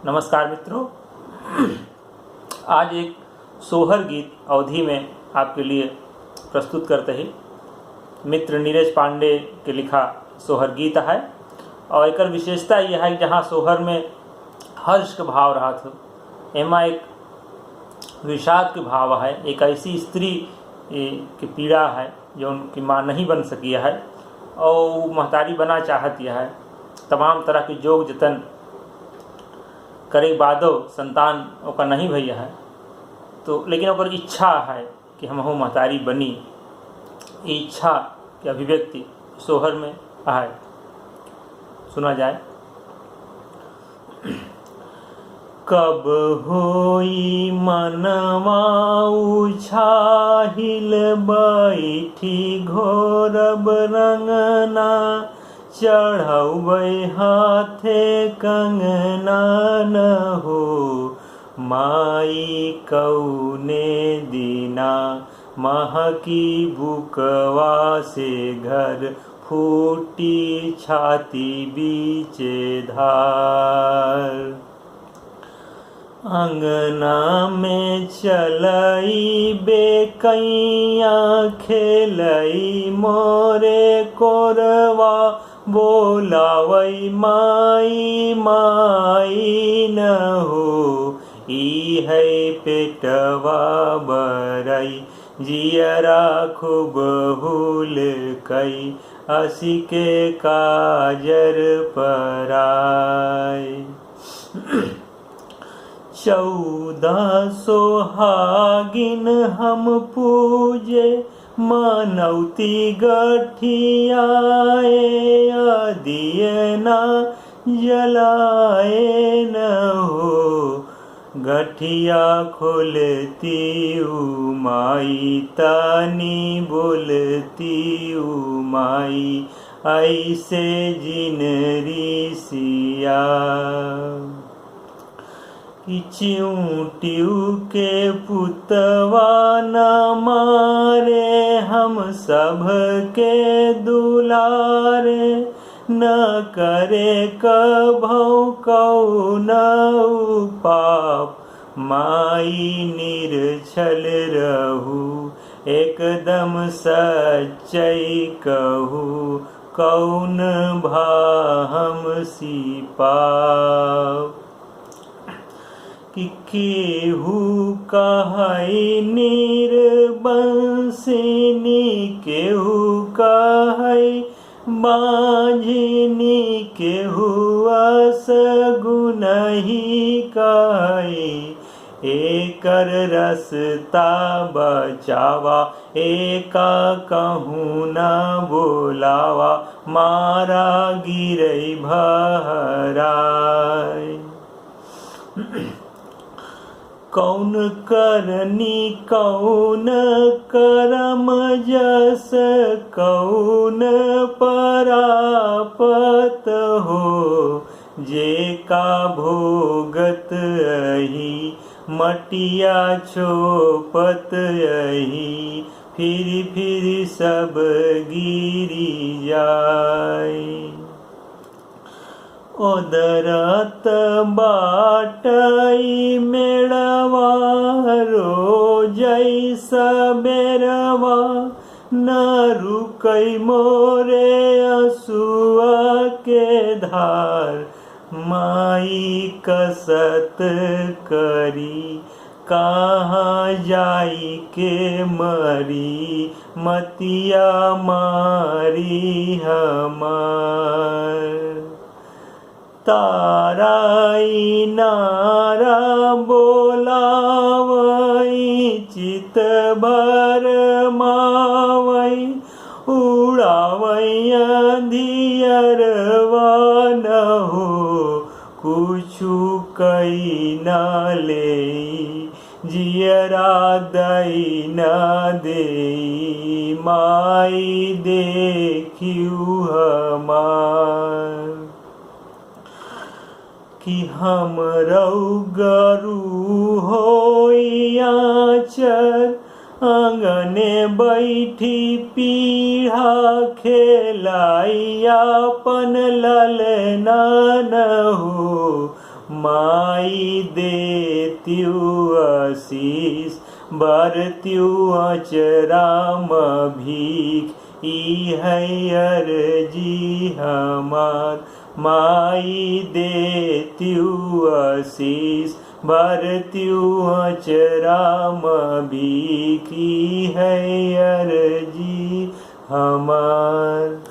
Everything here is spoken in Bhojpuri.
नमस्कार मित्रों, आज एक सोहर गीत अवधि में आपके लिए प्रस्तुत करते हैं। मित्र नीरज पांडे के लिखा सोहर गीत है और एक विशेषता यह है कि जहाँ सोहर में हर्ष के भाव रहा था, एमा एक विषाद के भाव है। एक ऐसी स्त्री की पीड़ा है जो उनकी माँ नहीं बन सकी है और महतारी बना चाहती है। तमाम तरह के जोग जतन करे बादो संतान ओका नहीं भैया है, तो लेकिन ओकर इच्छा है कि हमहू महतारी बनी। इच्छा की अभिव्यक्ति सोहर में है। सुना जाए। कब होई मनवा उछाहिल बैठी घोरब रंगना, चढ़ौबै हाथे कंगना न हो माई कौने दिना, महकी बुकवा से घर फूटी छाती बीचे धार। अंगना में चलई बेकैया खेलई मोरे कोरवा, बोलावई माई माई न हो ई है पेटवा बरई, जियरा खूब हुल कई असी के काजर पराय। 14 सोहागिन हम पूजे, मनौती गठियाए दियना जलाए न हो, गठिया खोलती माई तानी बोलती माई, ऐसे जिन ऋषिया। चिऊटिऊ के पुतवा न मारे, हम सब के दुलारे, न करे कभौ कौन पाप, माई निर्छल रहू एकदम सच्चई कहू, कौन भा हम सिपाप। कि केहू कहई निर्बंसिनी, केहू कहई बांझिनी, केहू असगुनहि कहई, एकर रसता बचावा, एका कहूँ न बोलावा, मारा गिरई भहराय। कौन करनी कौन करम जस, कौन परापत हो, जे का भोगत अही मटिया छोपत अही, फिर सब गिरी जाय। ओदरत बाटई मेड़वा, रोजई सबेरवा, न रुकई मोरे असुआ के धार, माई कसत करी कहाँ जाई के मरी, मतिया मारी हमार। ताराई नारा बोलावई, चित भर मावई, उड़ावई अंधियरवा न हो, कुछु कई न ले, जियरा दई न दे, माई देखियू हमार। कि हम गरू होई आचर, आंगने बैठी पीढ़ा खेलाई, अपन ललना न हो, माई देत्यु आशीष बरत्यु अचराम भीख ई है अर्जी हमार। माई देत्यु आशीष बरत्यु अचराम भीख ई है अर्जी हमार।